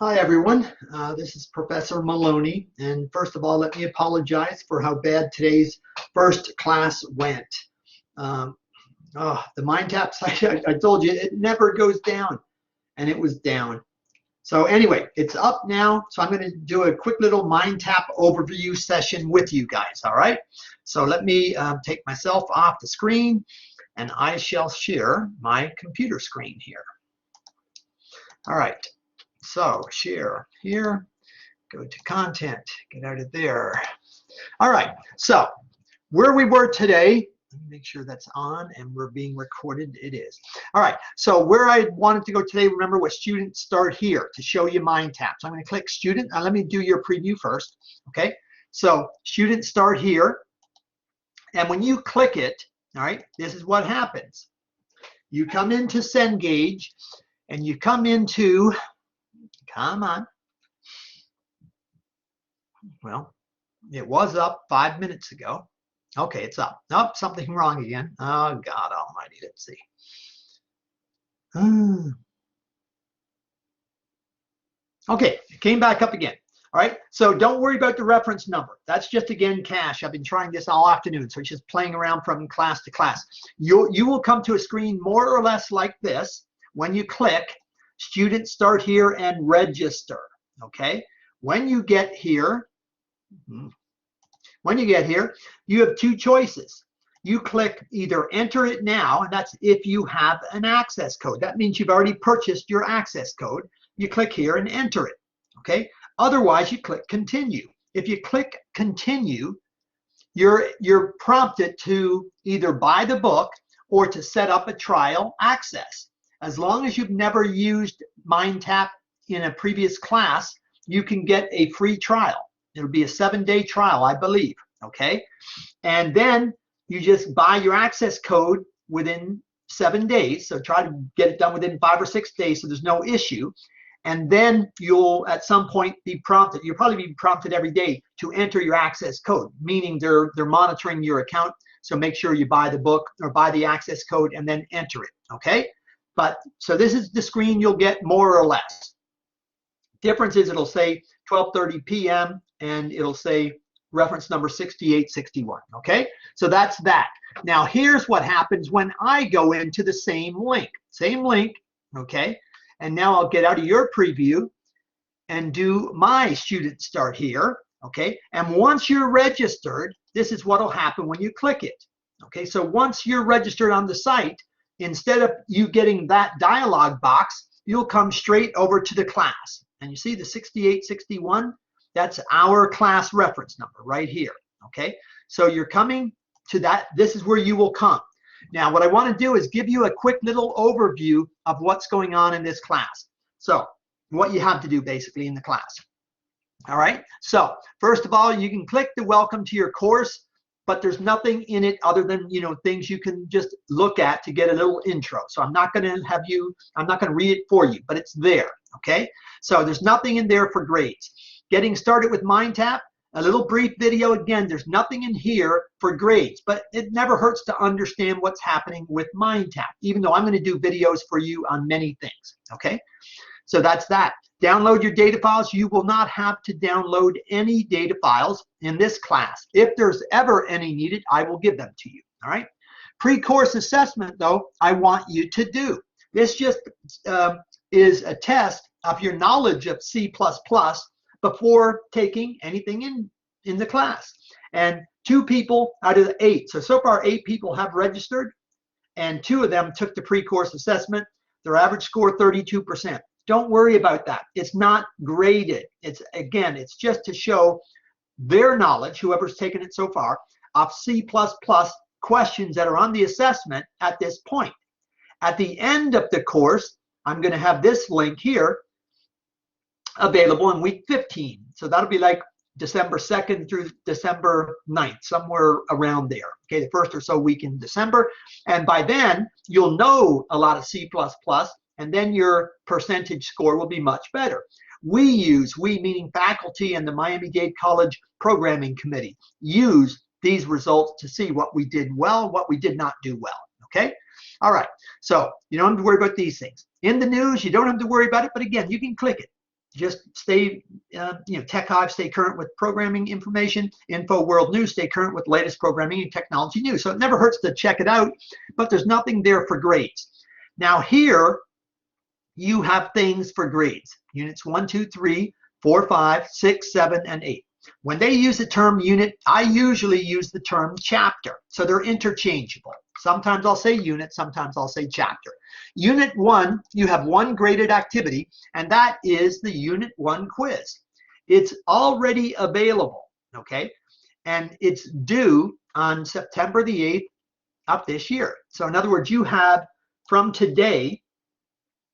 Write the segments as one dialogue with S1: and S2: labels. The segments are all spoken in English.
S1: Hi everyone, this is Professor Maloney, and first of all let me apologize for how bad today's first class went. The MindTap site, I told you, it never goes down, and it was down. So anyway, it's up now, so I'm going to do a quick little MindTap overview session with you guys, all right? So let me take myself off the screen, and I shall share my computer screen here. All right. So share here, go to content, get out of there. All right, so where we were today, let me make sure that's on and we're being recorded. It is. All right, so where I wanted to go today, remember, was student start here to show you MindTap. So I'm going to click student. Now let me do your preview first. Okay, so student start here. And when you click it, all right, this is what happens. You come into Cengage and you come into, come on. Well, it was up 5 minutes ago. Okay, it's up. Nope, something wrong again. Oh, God almighty. Let's see. Okay, it came back up again. All right, so don't worry about the reference number. That's just, again, cache. I've been trying this all afternoon, so it's just playing around from class to class. You will come to a screen more or less like this when you click Student Start Here and Register. Okay, when you get here, you have two choices. You click either enter it now, and that's if you have an access code. That means you've already purchased your access code. You click here and enter it. Okay. Otherwise, you click continue. If you click continue, you're prompted to either buy the book or to set up a trial access. As long as you've never used MindTap in a previous class, you can get a free trial. It'll be a 7-day trial, I believe, okay? And then you just buy your access code within 7 days. So try to get it done within 5 or 6 days so there's no issue. And then you'll at some point be prompted. You'll probably be prompted every day to enter your access code, meaning they're monitoring your account. So make sure you buy the book or buy the access code and then enter it, okay? But so this is the screen you'll get more or less. Difference is it'll say 12:30 p.m. and it'll say reference number 6861, okay? So that's that. Now here's what happens when I go into the same link, okay? And now I'll get out of your preview and do my student start here, okay? And once you're registered, this is what'll happen when you click it, okay? So once you're registered on the site, instead of you getting that dialog box, you'll come straight over to the class. And you see the 6861? That's our class reference number right here, okay? So you're coming to that. This is where you will come. Now, what I want to do is give you a quick little overview of what's going on in this class. So what you have to do basically in the class. All right? So first of all, you can click the welcome to your course, but there's nothing in it other than, you know, things you can just look at to get a little intro. So I'm not going to read it for you, but it's there, okay? So there's nothing in there for grades. Getting started with MindTap, a little brief video. Again, there's nothing in here for grades, but it never hurts to understand what's happening with MindTap, even though I'm going to do videos for you on many things, okay? So that's that. Download your data files. You will not have to download any data files in this class. If there's ever any needed, I will give them to you, all right? Pre-course assessment, though, I want you to do. This just is a test of your knowledge of C++ before taking anything in the class. And 2 people out of the 8. So far 8 people have registered, and 2 of them took the pre-course assessment. Their average score 32%. Don't worry about that. It's not graded. It's just to show their knowledge, whoever's taken it so far, of C++ questions that are on the assessment at this point. At the end of the course, I'm going to have this link here available in week 15. So that'll be like December 2nd through December 9th, somewhere around there. Okay, the first or so week in December. And by then, you'll know a lot of C++, and then your percentage score will be much better. We meaning faculty and the Miami-Dade College Programming Committee, use these results to see what we did well, what we did not do well, okay? All right, so you don't have to worry about these things. In the news, you don't have to worry about it, but again, you can click it. just stay, Tech Hive, stay current with programming information. Info World News, stay current with latest programming and technology news. So it never hurts to check it out, but there's nothing there for grades. Now here, you have things for grades. Units 1, 2, 3, 4, 5, 6, 7, and 8. When they use the term unit, I usually use the term chapter. So they're interchangeable. Sometimes I'll say unit, sometimes I'll say chapter. Unit 1, you have one graded activity, and that is the Unit 1 quiz. It's already available, okay? And it's due on September the 8th of this year. So in other words, you have from today,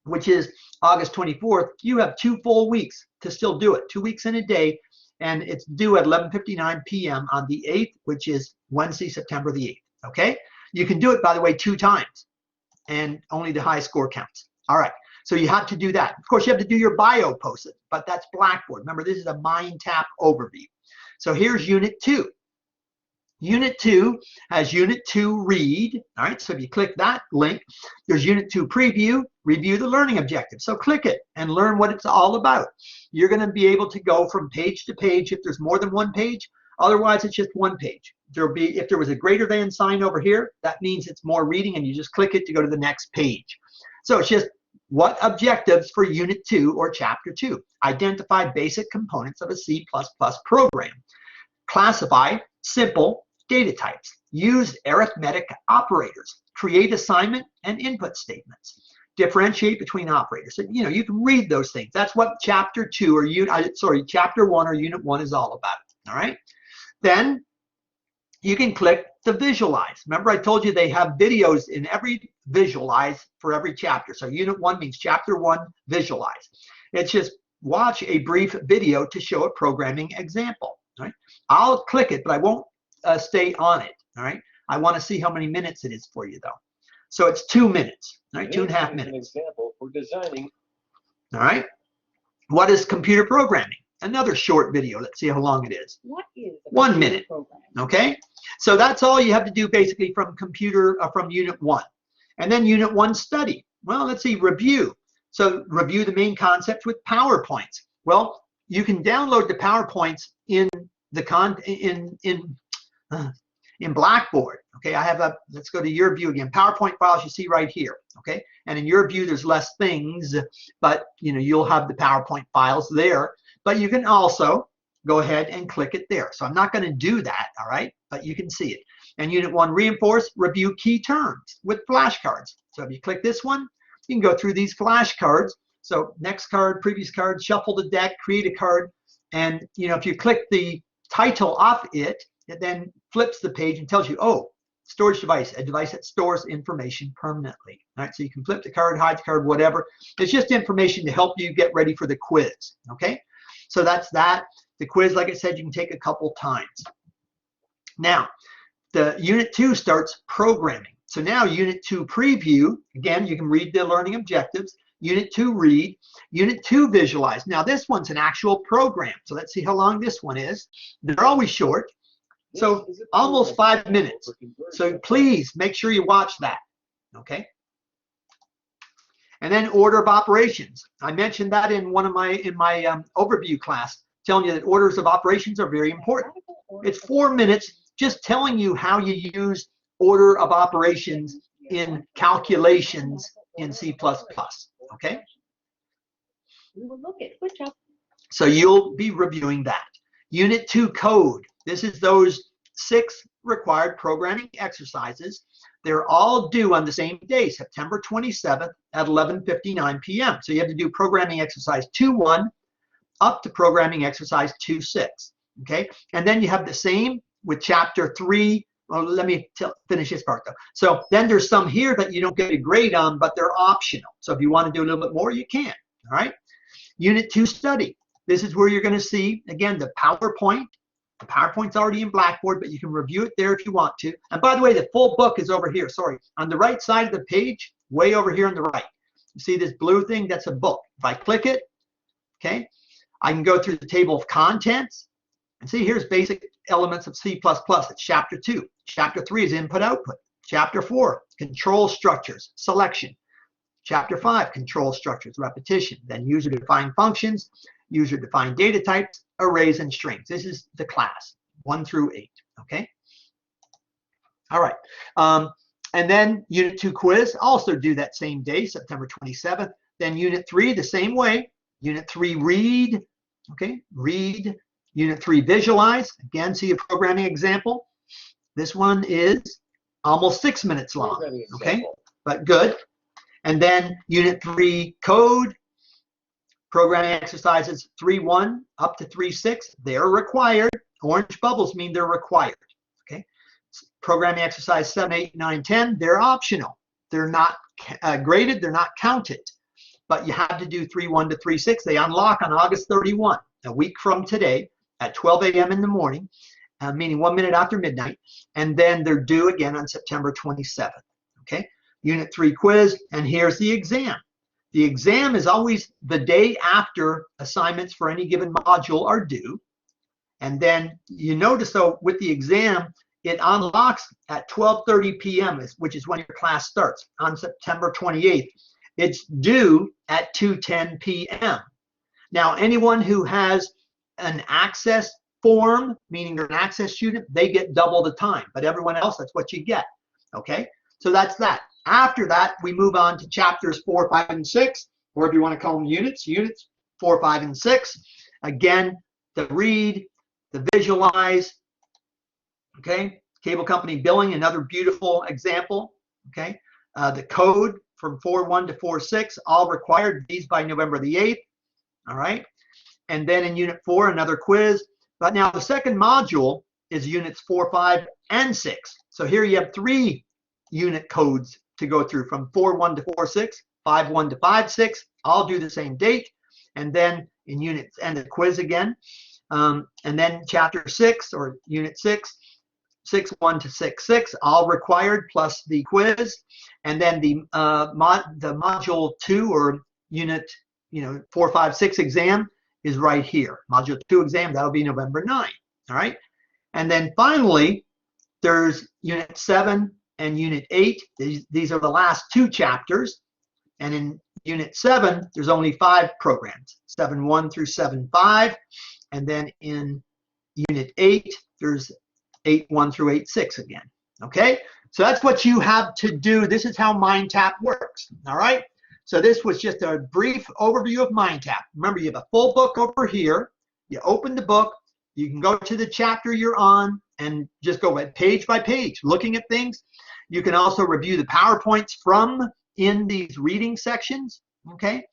S1: which is August 24th, you have 2 full weeks to still do it, 2 weeks in a day, and it's due at 11:59 p.m. on the 8th, which is Wednesday, September the 8th, okay? You can do it, by the way, 2 times, and only the high score counts. All right, so you have to do that. Of course, you have to do your bio post, but that's Blackboard. Remember, this is a MindTap overview. So here's Unit 2. Unit 2 has Unit 2 read. All right, so if you click that link, there's Unit 2 preview, review the learning objectives. So click it and learn what it's all about. You're going to be able to go from page to page if there's more than one page. Otherwise, it's just one page. There'll be, if there was a greater than sign over here, that means it's more reading, and you just click it to go to the next page. So it's just what objectives for Unit 2 or Chapter 2. Identify basic components of a C++ program. Classify simple data types. Use arithmetic operators. Create assignment and input statements. Differentiate between operators. So, you can read those things. That's what Chapter 2 or Chapter 1 or Unit 1 is all about. All right. Then you can click to visualize. Remember, I told you they have videos in every visualize for every chapter. So Unit 1 means Chapter 1 visualize. It's just watch a brief video to show a programming example. Right? I'll click it, but I won't stay on it. All right. I want to see how many minutes it is for you, though. So it's 2 minutes. Right, 2.5 minutes. An example for designing. All right. What is computer programming? Another short video. Let's see how long it is.
S2: What is
S1: 1 minute?
S2: Program?
S1: Okay. So that's all you have to do basically from Unit 1. And then Unit 1 study. Well, let's see, review. So review the main concepts with PowerPoints. Well, you can download the PowerPoints in Blackboard. Okay, I have let's go to your view again. PowerPoint files you see right here. Okay, and in your view there's less things, but you'll have the PowerPoint files there. But you can also go ahead and click it there. So I'm not going to do that, all right, but you can see it. And Unit 1 reinforce, review key terms with flashcards. So if you click this one, you can go through these flashcards. So next card, previous card, shuffle the deck, create a card, and if you click the title off it then flips the page and tells you, oh, storage device, a device that stores information permanently. All right, so you can flip the card, hide the card, whatever. It's just information to help you get ready for the quiz. Okay, so that's that. The quiz, like I said, you can take a couple times. Now, the Unit 2 starts programming. So now Unit 2 preview, again, you can read the learning objectives. Unit 2 read, Unit 2 visualize. Now this one's an actual program. So let's see how long this one is. They're always short. So almost 5 minutes. So please make sure you watch that. Okay. And then order of operations. I mentioned that in one of my overview class, telling you that orders of operations are very important. It's 4 minutes just telling you how you use order of operations in calculations in C++. Okay. So you'll be reviewing that. Unit 2 code. This is those 6 required programming exercises. They're all due on the same day, September 27th at 11:59 p.m. So you have to do programming exercise 2.1 up to programming exercise 2.6. Okay. And then you have the same with Chapter 3. Well, let me finish this part though. So then there's some here that you don't get a grade on, but they're optional. So if you want to do a little bit more, you can. All right. Unit 2 study. This is where you're going to see, again, the PowerPoint. The PowerPoint's already in Blackboard, but you can review it there if you want to. And by the way, the full book is over here. Sorry. On the right side of the page, way over here on the right. You see this blue thing? That's a book. If I click it, okay, I can go through the table of contents. And see, here's basic elements of C++. It's Chapter 2. Chapter 3 is input-output. Chapter 4, control structures, selection. Chapter 5, control structures, repetition. Then user-defined functions. user-defined data types, arrays, and strings. This is the class 1 through 8. Okay. All right. And then Unit 2 quiz, also due that same day, September 27th. Then Unit 3, the same way. Unit 3 read. Okay, read. Unit 3 visualize. Again, see a programming example. This one is almost 6 minutes long. Okay, but good. And then Unit 3 code. Programming exercises 3.1 up to 3.6. They're required. Orange bubbles mean they're required. Okay. Programming exercise 7, 8, 9, 10, they're optional. They're not graded, they're not counted. But you have to do 3.1 to 3.6. They unlock on August 31, a week from today, at 12 a.m. in the morning, meaning 1 minute after midnight. And then they're due again on September 27th. Okay. Unit 3 quiz, and here's the exam. The exam is always the day after assignments for any given module are due. And then you notice, though, with the exam, it unlocks at 12:30 p.m., which is when your class starts on September 28th. It's due at 2:10 p.m. Now, anyone who has an access form, meaning they're an access student, they get double the time. But everyone else, that's what you get. Okay? So that's that. After that, we move on to chapters 4, 5, and 6, or if you want to call them units 4, 5, and 6. Again, the read, the visualize. Okay, cable company billing, another beautiful example. Okay, the code from 4.1 to 4.6, all required, these by November the 8th. All right, and then in Unit 4, another quiz. But now the second module is Units 4, 5, and 6. So here you have 3 unit codes to go through from 4.1 to 4.6, 5.1 to 5.6, all due the same date. And then in Units, and the quiz again. And then Chapter 6 or Unit 6. 6.1 to 6.6, all required, plus the quiz. And then the module 2 or unit 4, 5, 6 exam is right here. Module 2 exam, that'll be November 9. All right. And then finally, there's Unit 7 and Unit 8. These are the last 2 chapters. And in Unit 7, there's only 5 programs, 7.1 through 7.5. And then in Unit 8, there's 8.1 through 8.6 again. Okay, so that's what you have to do. This is how MindTap works. All right, so this was just a brief overview of MindTap. Remember, you have a full book over here. You open the book, you can go to the chapter you're on and just go page by page looking at things. You can also review the PowerPoints from in these reading sections. Okay,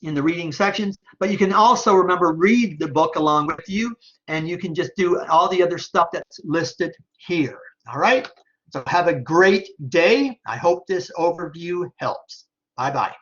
S1: in the reading sections, but you can also, remember, read the book along with you, and you can just do all the other stuff that's listed here. All right, so have a great day. I hope this overview helps. Bye-bye.